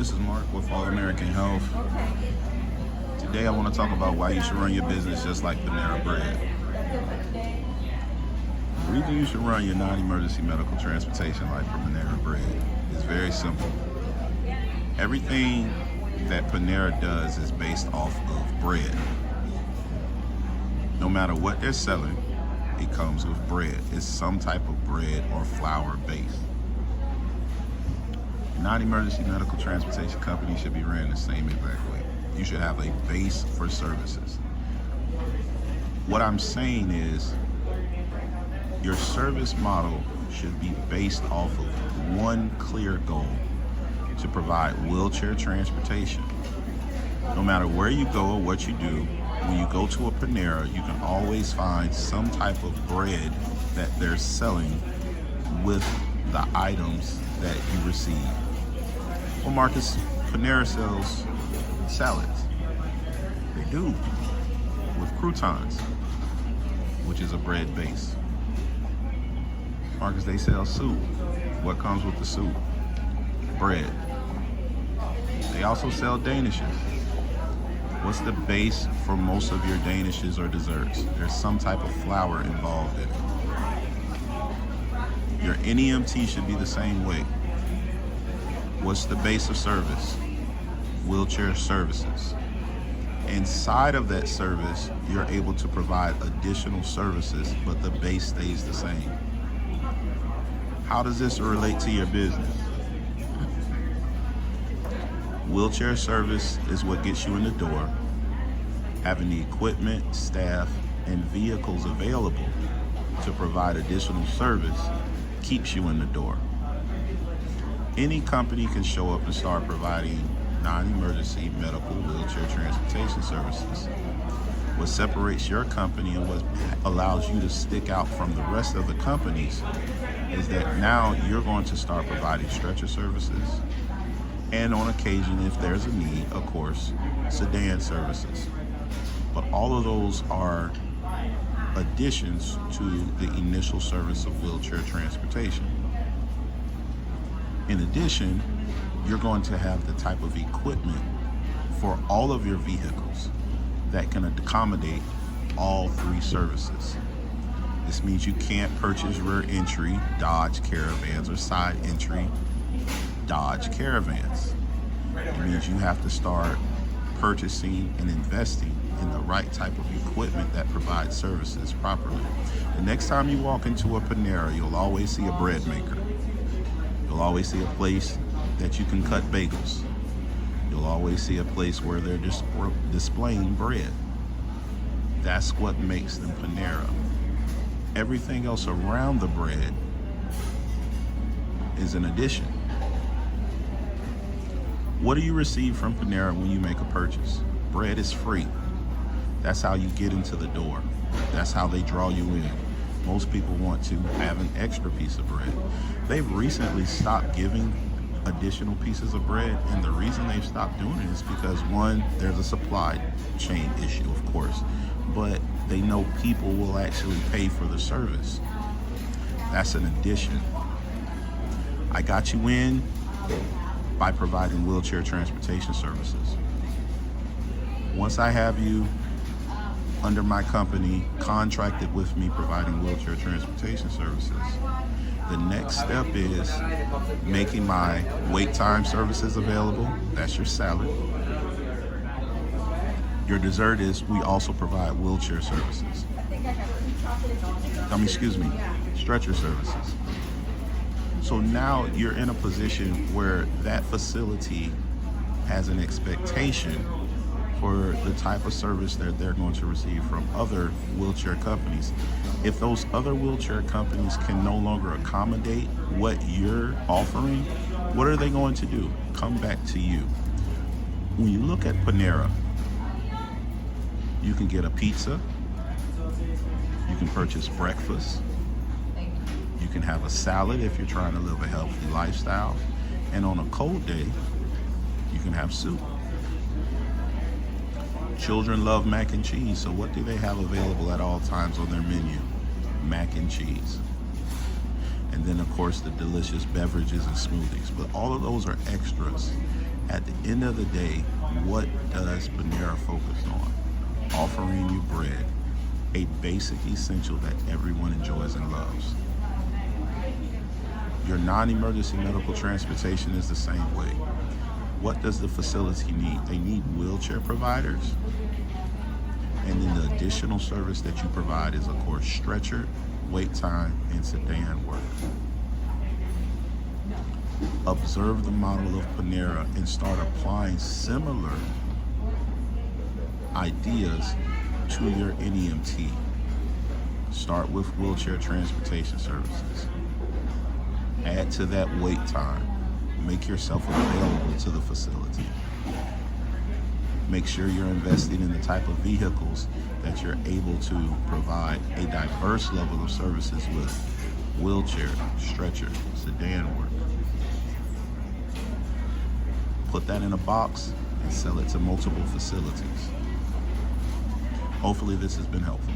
This is Mark with All American Health. Today I want to talk about why you should run your business just like Panera Bread. The reason you should run your non-emergency medical transportation like Panera Bread is very simple. Everything that Panera does is based off of bread. No matter what they're selling, it comes with bread. It's some type of bread or flour base. Non-emergency medical transportation company should be ran the same exact way. You should have a base for services. What I'm saying is your service model should be based off of one clear goal: to provide wheelchair transportation. No matter where you go or what you do, when you go to a Panera, you can always find some type of bread that they're selling with the items that you receive. Well, Marcus, Panera sells salads. They do, with croutons, which is a bread base. Marcus, they sell soup. What comes with the soup? Bread. They also sell danishes. What's the base for most of your danishes or desserts? There's some type of flour involved in it. Your NEMT should be the same way. What's the base of service? Wheelchair services. Inside of that service, you're able to provide additional services, but the base stays the same. How does this relate to your business? Wheelchair service is what gets you in the door. Having the equipment, staff, and vehicles available to provide additional service keeps you in the door. Any company can show up and start providing non-emergency medical wheelchair transportation services. What separates your company and what allows you to stick out from the rest of the companies is that now you're going to start providing stretcher services, and on occasion, if there's a need, of course, sedan services. But all of those are additions to the initial service of wheelchair transportation. In addition, you're going to have the type of equipment for all of your vehicles that can accommodate all three services. This means you can't purchase rear entry Dodge Caravans or side entry Dodge Caravans. It means you have to start purchasing and investing in the right type of equipment that provides services properly. The next time you walk into a Panera, you'll always see a bread maker. You'll always see a place that you can cut bagels. You'll always see a place where they're just displaying bread. That's what makes them Panera. Everything else around the bread is an addition. What do you receive from Panera when you make a purchase? Bread is free. That's how you get into the door. That's how they draw you in. Most people want to have an extra piece of bread. They've recently stopped giving additional pieces of bread, and the reason they've stopped doing it is because, one, there's a supply chain issue, of course, but they know people will actually pay for the service. That's an addition. I got you in by providing wheelchair transportation services. Once I have you under my company, contracted with me providing wheelchair transportation services, the next step is making my wait time services available. That's your salad. Your dessert is we also provide wheelchair services. Stretcher services. So now you're in a position where that facility has an expectation for the type of service that they're going to receive from other wheelchair companies. If those other wheelchair companies can no longer accommodate what you're offering, what are they going to do? Come back to you. When you look at Panera, you can get a pizza, you can purchase breakfast, you can have a salad if you're trying to live a healthy lifestyle, and on a cold day, you can have soup. Children love mac and cheese, so what do they have available at all times on their menu? Mac and cheese. And then of course the delicious beverages and smoothies. But all of those are extras. At the end of the day, what does Panera focus on? Offering you bread, a basic essential that everyone enjoys and loves. Your non-emergency medical transportation is the same way. What does the facility need? They need wheelchair providers. And then the additional service that you provide is, of course, stretcher, wait time, and sedan work. Observe the model of Panera and start applying similar ideas to your NEMT. Start with wheelchair transportation services. Add to that wait time. Make yourself available to the facility. Make sure you're investing in the type of vehicles that you're able to provide a diverse level of services with wheelchair, stretcher, sedan work. Put that in a box and sell it to multiple facilities. Hopefully this has been helpful.